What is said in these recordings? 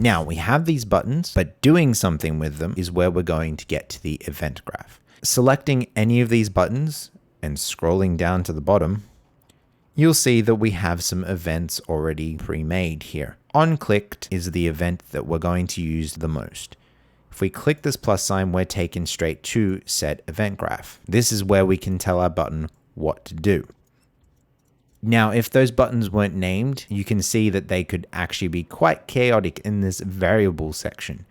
Now we have these buttons, but doing something with them is where we're going to get to the event graph. Selecting any of these buttons and scrolling down to the bottom, you'll see that we have some events already pre-made here. OnClicked is the event that we're going to use the most. If we click this plus sign, we're taken straight to set event graph. This is where we can tell our button what to do. Now, if those buttons weren't named, you can see that they could actually be quite chaotic in this variable section.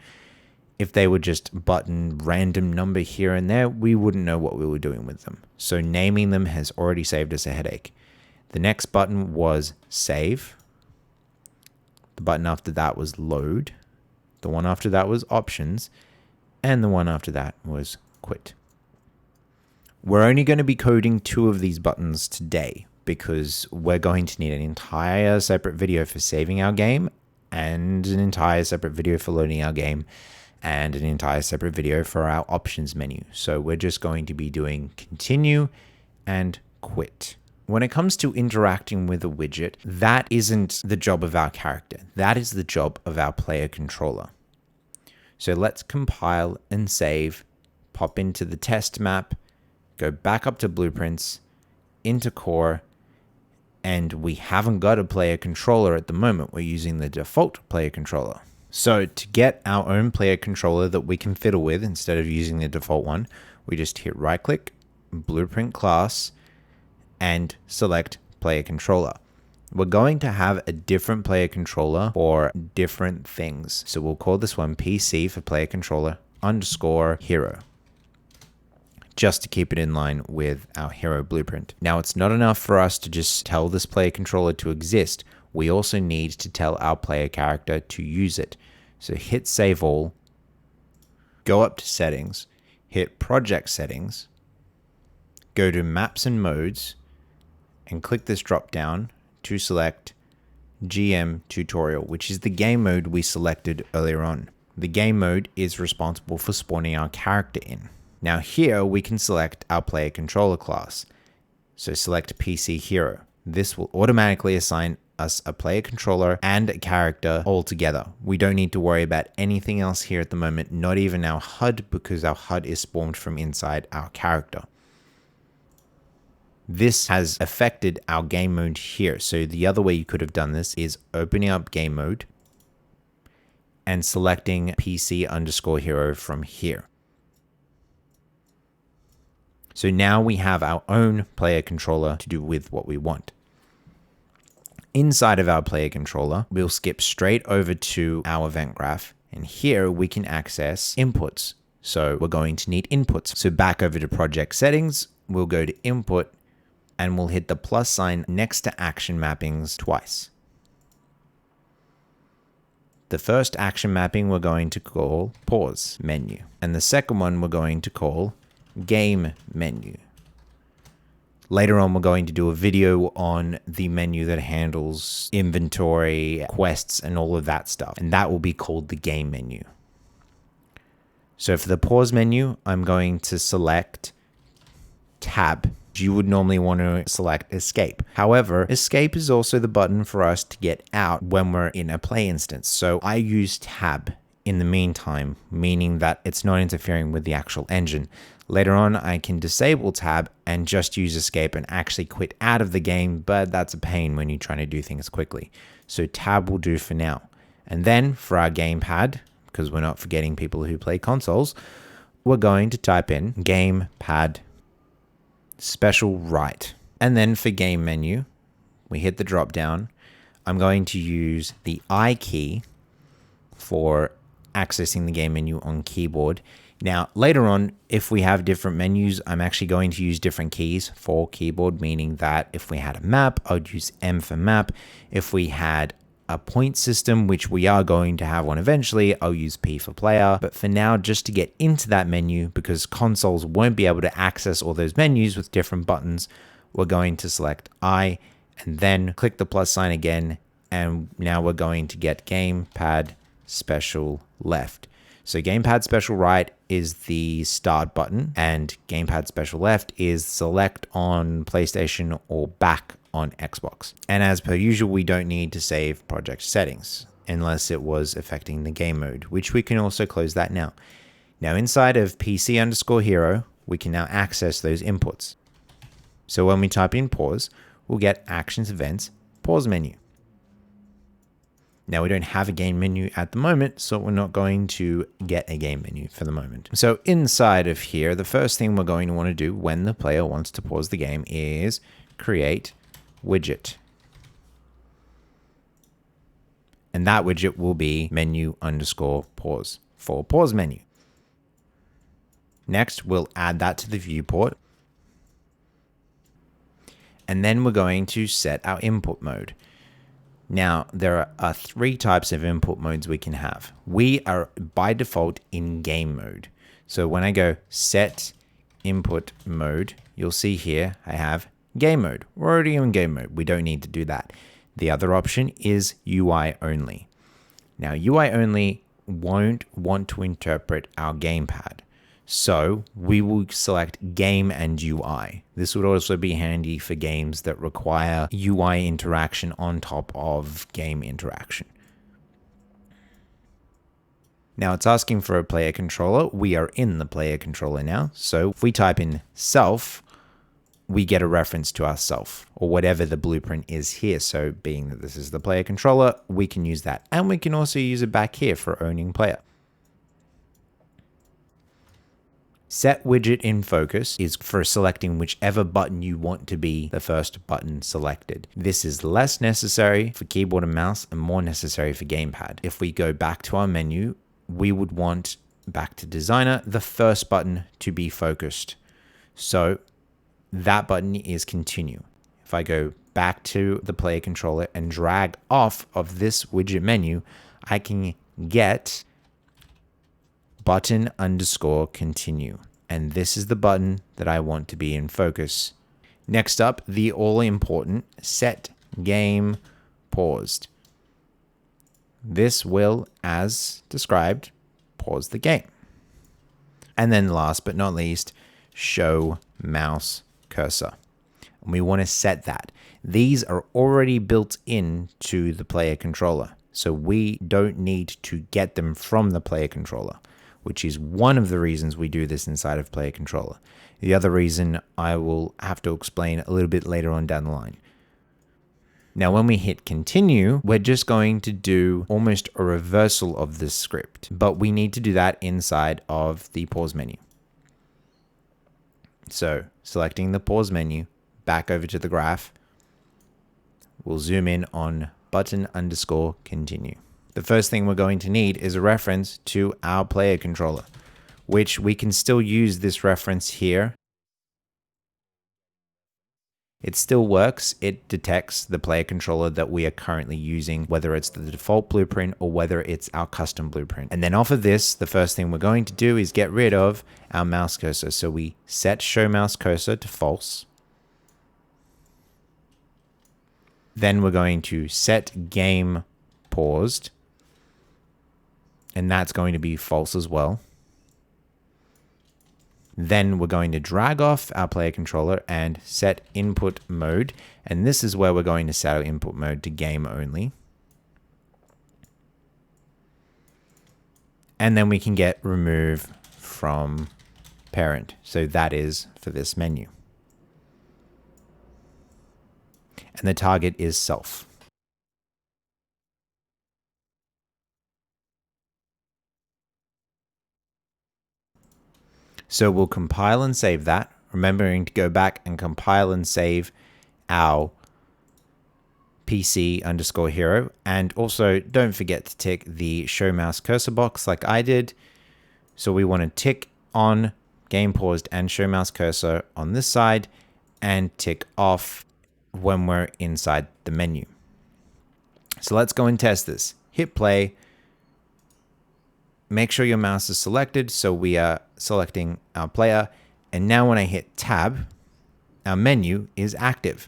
If they were just button random number here and there, we wouldn't know what we were doing with them. So naming them has already saved us a headache. The next button was save. The button after that was load. The one after that was options. And the one after that was quit. We're only going to be coding 2 of these buttons today because we're going to need an entire separate video for saving our game and an entire separate video for loading our game and an entire separate video for our options menu. So we're just going to be doing continue and quit. When it comes to interacting with a widget, that isn't the job of our character. That is the job of our player controller. So let's compile and save, pop into the test map, go back up to blueprints, into core, and we haven't got a player controller at the moment. We're using the default player controller. So to get our own player controller that we can fiddle with instead of using the default one, we just hit right click, blueprint class, and select player controller. We're going to have a different player controller for different things. So we'll call this one PC for player controller _ hero, just to keep it in line with our hero blueprint. Now, it's not enough for us to just tell this player controller to exist. We also need to tell our player character to use it. So hit save all, go up to settings, hit project settings, go to maps and modes, and click this drop down to select GM tutorial, which is the game mode we selected earlier on. The game mode is responsible for spawning our character in. Now here we can select our player controller class. So select PC hero. This will automatically assign us a player controller and a character all together. We don't need to worry about anything else here at the moment, not even our HUD, because our HUD is spawned from inside our character. This has affected our game mode here. So the other way you could have done this is opening up game mode and selecting PC _ hero from here. So now we have our own player controller to do with what we want. Inside of our player controller, we'll skip straight over to our event graph, and here we can access inputs. So we're going to need inputs. So back over to project settings, we'll go to input, and we'll hit the plus sign next to action mappings twice. The first action mapping we're going to call pause menu, and the second one we're going to call game menu. Later on, we're going to do a video on the menu that handles inventory, quests, and all of that stuff, and that will be called the game menu. So for the pause menu, I'm going to select tab. You would normally want to select escape. However, escape is also the button for us to get out when we're in a play instance. So I use tab in the meantime, meaning that it's not interfering with the actual engine. Later on, I can disable tab and just use escape and actually quit out of the game, but that's a pain when you're trying to do things quickly. So tab will do for now. And then for our gamepad, because we're not forgetting people who play consoles, we're going to type in gamepad special right. And then for game menu, we hit the drop down. I'm going to use the I key for accessing the game menu on keyboard. Now, later on, if we have different menus, I'm actually going to use different keys for keyboard, meaning that if we had a map, I'd use M for map. If we had a point system, which we are going to have one eventually, I'll use P for player. But for now, just to get into that menu, because consoles won't be able to access all those menus with different buttons, we're going to select I and then click the plus sign again. And now we're going to get gamepad special left. So gamepad special right is the start button, and gamepad special left is select on PlayStation or back on Xbox. And as per usual, we don't need to save project settings. unless it was affecting the game mode, which we can also close that now. Now inside of PC_hero, we can now access those inputs. So when we type in pause, we'll get actions, events, pause menu. Now we don't have a game menu at the moment, so we're not going to get a game menu for the moment. So inside of here, the first thing we're going to want to do when the player wants to pause the game is create widget. And that widget will be menu_pause for pause menu. Next, we'll add that to the viewport. And then we're going to set our input mode. Now, there are 3 types of input modes we can have. We are by default in game mode. So when I go set input mode, you'll see here I have game mode. We're already in game mode. We don't need to do that. The other option is UI only. Now, UI only won't want to interpret our gamepad. So we will select game and UI. This would also be handy for games that require UI interaction on top of game interaction. Now it's asking for a player controller. We are in the player controller now. So if we type in self, we get a reference to our self or whatever the blueprint is here. So being that this is the player controller, we can use that. And we can also use it back here for owning player. Set widget in focus is for selecting whichever button you want to be the first button selected. This is less necessary for keyboard and mouse and more necessary for gamepad. If we go back to our menu, we would want back to designer, the first button to be focused. So that button is continue. If I go back to the player controller and drag off of this widget menu, I can get button_continue. And this is the button that I want to be in focus. Next up, the all important set game paused. This will, as described, pause the game. And then last but not least, show mouse cursor. And we want to set that. These are already built into the player controller. So we don't need to get them from the player controller, which is one of the reasons we do this inside of player controller. The other reason I will have to explain a little bit later on down the line. Now, when we hit continue, we're just going to do almost a reversal of this script, but we need to do that inside of the pause menu. So selecting the pause menu, back over to the graph, we'll zoom in on button_continue. The first thing we're going to need is a reference to our player controller, which we can still use this reference here. It still works. It detects the player controller that we are currently using, whether it's the default blueprint or whether it's our custom blueprint. And then off of this, the first thing we're going to do is get rid of our mouse cursor. So we set show mouse cursor to false. Then we're going to set game paused. And that's going to be false as well. Then we're going to drag off our player controller and set input mode. And this is where we're going to set our input mode to game only. And then we can get remove from parent. So that is for this menu. And the target is self. So we'll compile and save that, remembering to go back and compile and save our PC_hero. And also don't forget to tick the show mouse cursor box like I did. So we want to tick on game paused and show mouse cursor on this side and tick off when we're inside the menu. So let's go and test this. Hit play. Make sure your mouse is selected, so we are selecting our player. And now when I hit tab, our menu is active.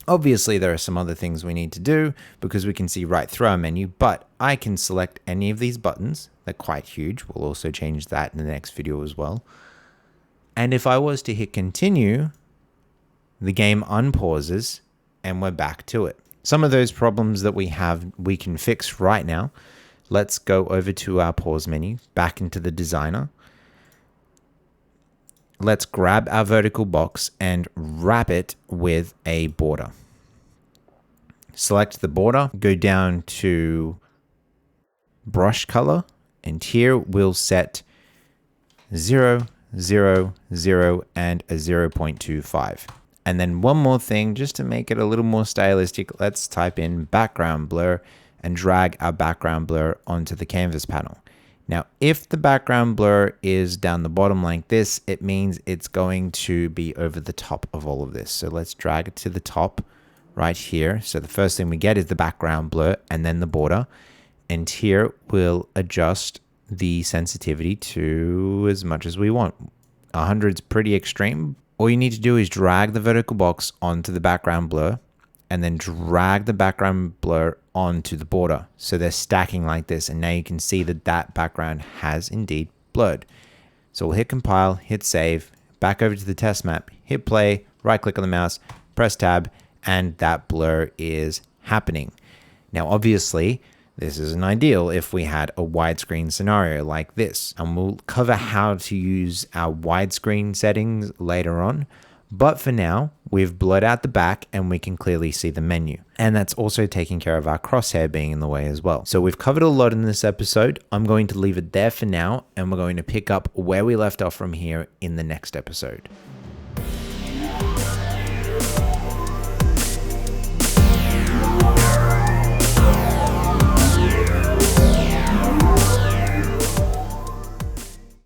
Obviously, there are some other things we need to do because we can see right through our menu, but I can select any of these buttons. They're quite huge. We'll also change that in the next video as well. And if I was to hit continue, the game unpauses and we're back to it. Some of those problems that we have, we can fix right now. Let's go over to our pause menu, back into the designer. Let's grab our vertical box and wrap it with a border. Select the border, go down to brush color, and here we'll set 0, 0, 0, and a 0.25. And then one more thing, just to make it a little more stylistic, let's type in background blur and drag our background blur onto the canvas panel. Now, if the background blur is down the bottom like this, it means it's going to be over the top of all of this. So let's drag it to the top right here. So the first thing we get is the background blur and then the border. And here we'll adjust the sensitivity to as much as we want. 100 is pretty extreme. All you need to do is drag the vertical box onto the background blur and then drag the background blur onto the border. So they're stacking like this. And now you can see that that background has indeed blurred. So we'll hit compile, hit save, back over to the test map, hit play, right click on the mouse, press tab, and that blur is happening. Now, obviously, this isn't ideal if we had a widescreen scenario like this, and we'll cover how to use our widescreen settings later on. But for now, we've blurred out the back and we can clearly see the menu. And that's also taking care of our crosshair being in the way as well. So we've covered a lot in this episode. I'm going to leave it there for now, and we're going to pick up where we left off from here in the next episode.